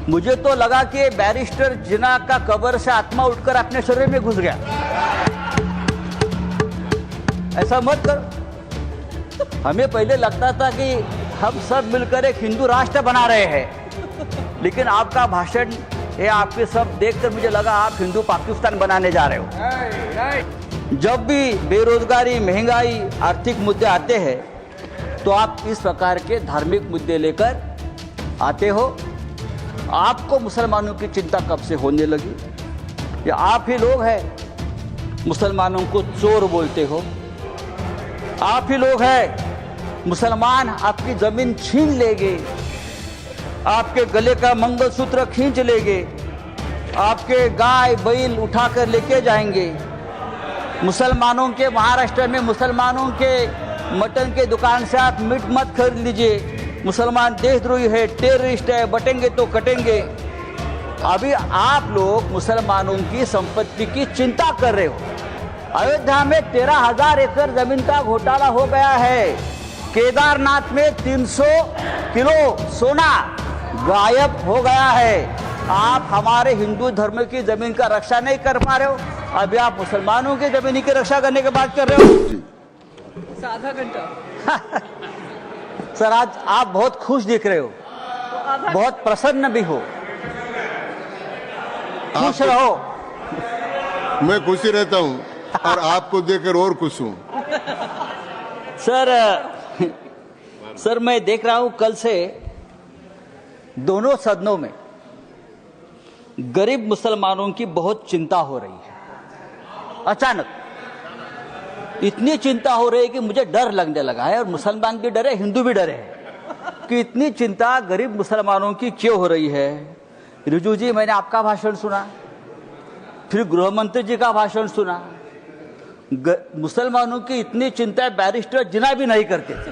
मुझे तो लगा कि बैरिस्टर जिन्ना का कब्र से आत्मा उठकर अपने शरीर में घुस गया। ऐसा मत करो। हमें पहले लगता था कि हम सब मिलकर एक हिंदू राष्ट्र बना रहे हैं, लेकिन आपका भाषण ये आपके सब देखकर मुझे लगा आप हिंदू पाकिस्तान बनाने जा रहे हो। जब भी बेरोजगारी, महंगाई, आर्थिक मुद्दे आते हैं तो आप इस प्रकार के धार्मिक मुद्दे लेकर आते हो। आपको मुसलमानों की चिंता कब से होने लगी? या आप ही लोग हैं मुसलमानों को चोर बोलते हो। आप ही लोग हैं मुसलमान आपकी जमीन छीन लेंगे, आपके गले का मंगलसूत्र खींच लेंगे, आपके गाय बैल उठाकर लेके जाएंगे। मुसलमानों के महाराष्ट्र में मुसलमानों के मटन के दुकान से आप मीट मत खरीद लीजिए। मुसलमान देशद्रोही है, टेररिस्ट है, बटेंगे तो कटेंगे। अभी आप लोग मुसलमानों की संपत्ति की चिंता कर रहे हो। अयोध्या में 13,000 एकड़ जमीन का घोटाला हो गया है। केदारनाथ में 300 किलो सोना गायब हो गया है। आप हमारे हिंदू धर्म की जमीन का रक्षा नहीं कर पा रहे हो। अभी आप मुसलमानों की जमीन की रक्षा करने की बात कर रहे हो। आधा घंटा सर, आज आप बहुत खुश दिख रहे हो, बहुत प्रसन्न भी हो। खुश रहो। मैं खुशी रहता हूँ और आपको देखकर और खुश हूँ। सर मैं देख रहा हूँ कल से दोनों सदनों में गरीब मुसलमानों की बहुत चिंता हो रही है। अचानक इतनी चिंता हो रही है कि मुझे डर लगने लगा है, और मुसलमान भी डरे, हिंदू भी डरे हैं कि इतनी चिंता गरीब मुसलमानों की क्यों हो रही है। रिजू जी, मैंने आपका भाषण सुना, फिर गृह मंत्री जी का भाषण सुना। मुसलमानों की इतनी चिंता बैरिस्टर जिन्ना भी नहीं करते थे।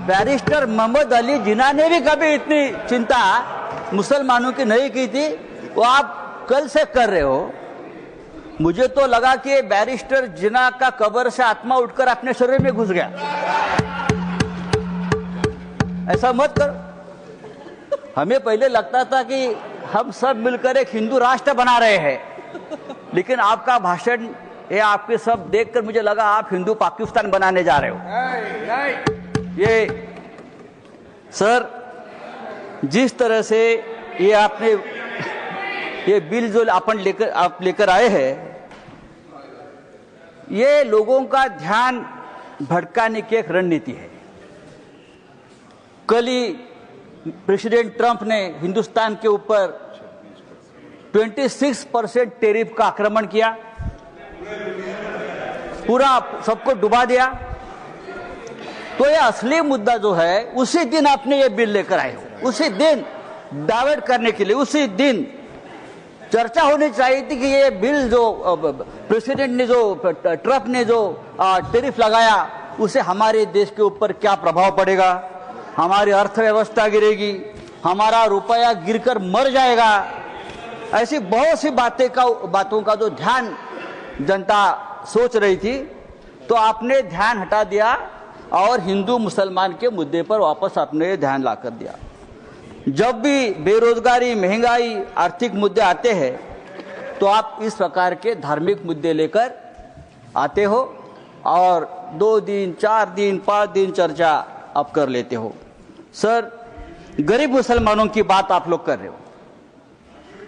बैरिस्टर मोहम्मद अली जिन्ना ने भी कभी इतनी चिंता मुसलमानों की नहीं की थी, वो आप कल से कर रहे हो। मुझे तो लगा कि बैरिस्टर जिन्ना का कब्र से आत्मा उठकर अपने शरीर में घुस गया। ऐसा मत करो। हमें पहले लगता था कि हम सब मिलकर एक हिंदू राष्ट्र बना रहे हैं, लेकिन आपका भाषण ये आपके सब देखकर मुझे लगा आप हिंदू पाकिस्तान बनाने जा रहे हो। ये सर, जिस तरह से ये आपने ये बिल जो आप लेकर आए हैं, ये लोगों का ध्यान भटकाने की एक रणनीति है। कल ही प्रेसिडेंट ट्रंप ने हिंदुस्तान के ऊपर 26% टैरिफ का आक्रमण किया, पूरा सबको डुबा दिया। तो ये असली मुद्दा जो है, उसी दिन आपने ये बिल लेकर आए हो, उसी दिन डाइवर्ट करने के लिए, उसी दिन चर्चा होनी चाहिए थी कि ये बिल जो प्रेसिडेंट ने, जो ट्रंप ने जो टैरिफ लगाया, उसे हमारे देश के ऊपर क्या प्रभाव पड़ेगा। हमारी अर्थव्यवस्था गिरेगी, हमारा रुपया गिरकर मर जाएगा। ऐसी बहुत सी बातों का जो ध्यान जनता सोच रही थी, तो आपने ध्यान हटा दिया और हिंदू मुसलमान के मुद्दे पर वापस आपने ध्यान ला कर दिया। जब भी बेरोजगारी, महंगाई, आर्थिक मुद्दे आते हैं तो आप इस प्रकार के धार्मिक मुद्दे लेकर आते हो और 2 दिन, 4 दिन, 5 दिन चर्चा आप कर लेते हो। सर, गरीब मुसलमानों की बात आप लोग कर रहे हो,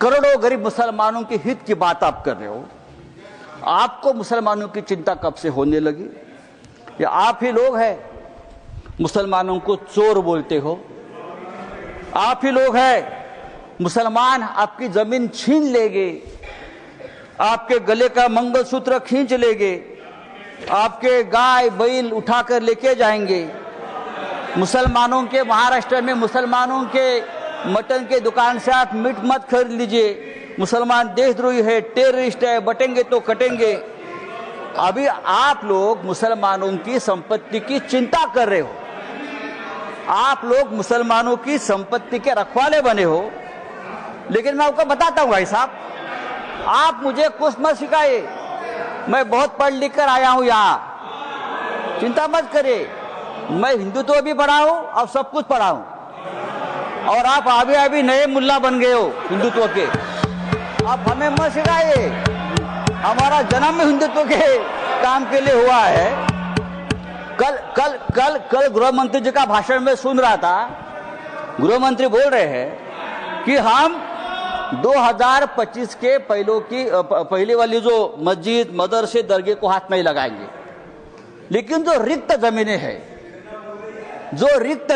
करोड़ों गरीब मुसलमानों के हित की बात आप कर रहे हो। आपको मुसलमानों की चिंता कब से होने लगी? या आप ही लोग हैं मुसलमानों को चोर बोलते हो। आप ही लोग हैं मुसलमान आपकी जमीन छीन लेंगे, आपके गले का मंगलसूत्र खींच लेंगे, आपके गाय बैल उठाकर लेके जाएंगे। मुसलमानों के महाराष्ट्र में मुसलमानों के मटन के दुकान से आप मीट मत खरीद लीजिए। मुसलमान देशद्रोही है, टेररिस्ट है, बटेंगे तो कटेंगे। अभी आप लोग मुसलमानों की संपत्ति की चिंता कर रहे हो। आप लोग मुसलमानों की संपत्ति के रखवाले बने हो। लेकिन मैं आपको बताता हूं भाई साहब, आप मुझे कुछ मत सिखाइए। मैं बहुत पढ़ लिख कर आया हूं यहाँ, चिंता मत करिए। मैं हिंदुत्व भी पढ़ा हूं और सब कुछ पढ़ा हूं। और आप अभी नए मुल्ला बन गए हो हिंदुत्व के। आप हमें मत सिखाइए, हमारा जन्म में हिंदुत्व के काम के लिए हुआ है। कल गृह मंत्री जी का भाषण में सुन रहा था, गृह मंत्री बोल रहे हैं कि हम 2025 के पहले वाली जो मस्जिद, मदरसे, दरगाह को हाथ नहीं लगाएंगे, लेकिन जो रिक्त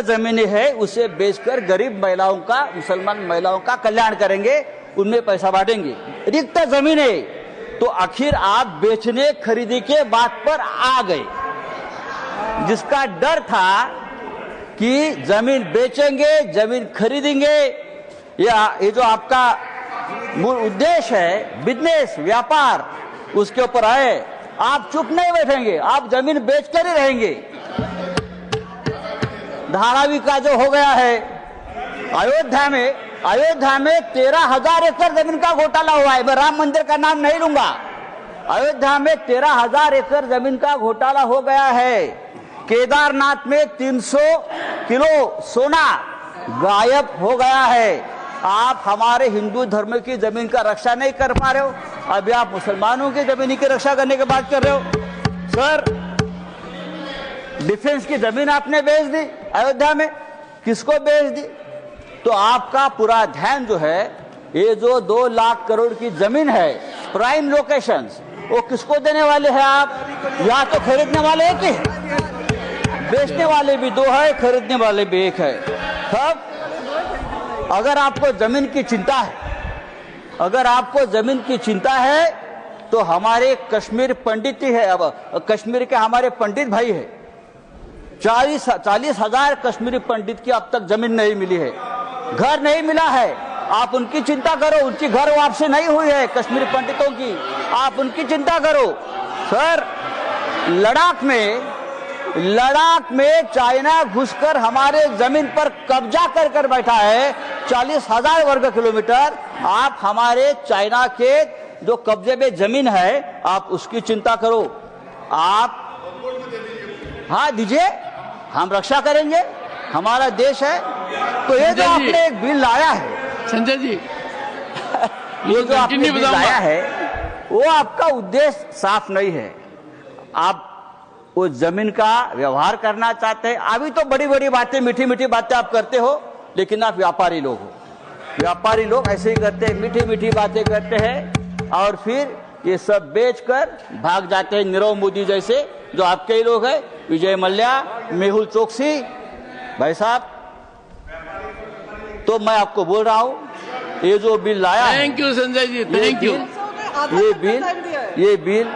जमीनें हैं, उसे बेचकर गरीब महिलाओं का, मुसलमान महिलाओं का कल्याण करेंगे, उनमें पैसा बांटेंगे। रिक्त जमीनें तो आखिर आप बेचने खरीदी के बात पर आ गए, जिसका डर था कि जमीन बेचेंगे, जमीन खरीदेंगे, ये जो आपका मूल उद्देश्य है, बिजनेस, व्यापार, उसके ऊपर आए। आप चुप नहीं बैठेंगे, आप जमीन बेचकर ही रहेंगे। धारावी का जो हो गया है अयोध्या में 13,000 एकड़ जमीन का घोटाला हुआ है। मैं राम मंदिर का नाम नहीं लूंगा। अयोध्या में 13,000 एकड़ जमीन का घोटाला हो गया है। केदारनाथ में 300 किलो सोना गायब हो गया है। आप हमारे हिंदू धर्म की जमीन का रक्षा नहीं कर पा रहे हो, अभी आप मुसलमानों की जमीन की रक्षा करने की बात कर रहे हो। सर, डिफेंस की जमीन आपने बेच दी अयोध्या में, किसको बेच दी? तो आपका पूरा ध्यान जो है, ये जो 2 लाख करोड़ की जमीन है, प्राइम लोकेशंस, वो किसको देने वाले हैं आप? या तो खरीदने वाले एक ही है, बेचने वाले भी 2 है, खरीदने वाले भी 1 है। तब अगर आपको जमीन की चिंता है, तो हमारे कश्मीर पंडित ही है। अब कश्मीर के हमारे पंडित भाई है, 40,000 कश्मीरी पंडित की अब तक जमीन नहीं मिली है, घर नहीं मिला है। आप उनकी चिंता करो, उनकी घर वापसी नहीं हुई है कश्मीरी पंडितों की, आप उनकी चिंता करो। सर, लद्दाख में चाइना घुसकर हमारे जमीन पर कब्जा कर बैठा है, 40,000 वर्ग किलोमीटर। आप हमारे चाइना के जो कब्जे में जमीन है, आप उसकी चिंता करो। आप हाँ दीजिए, हम रक्षा करेंगे, हमारा देश है। तो ये जो आपने एक बिल लाया है संजय जी, ये जो आपने बिल लाया है, वो आपका उद्देश्य साफ नहीं है। आप वो जमीन का व्यवहार करना चाहते हैं। अभी तो बड़ी बड़ी बातें, मीठी मीठी बातें आप करते हो, लेकिन आप व्यापारी लोग हो। व्यापारी लोग ऐसे ही करते हैं, मीठी मीठी बातें करते हैं और फिर ये सब बेचकर भाग जाते हैं। नीरव मोदी जैसे जो आपके ही लोग हैं, विजय मल्ल्या, मेहुल चोकसी भाई साहब। तो मैं आपको बोल रहा हूं, ये जो बिल लाया है, thank you Sanjay ji, thank you. ये बिल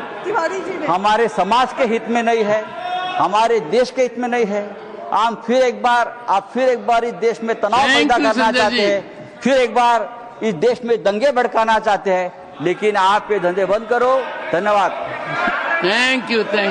हमारे समाज के हित में नहीं है, हमारे देश के हित में नहीं है। आप फिर एक बार इस देश में तनाव पैदा करना चाहते हैं, फिर एक बार इस देश में दंगे भड़काना चाहते हैं, लेकिन आप ये धंधे बंद करो। धन्यवाद। Thank you.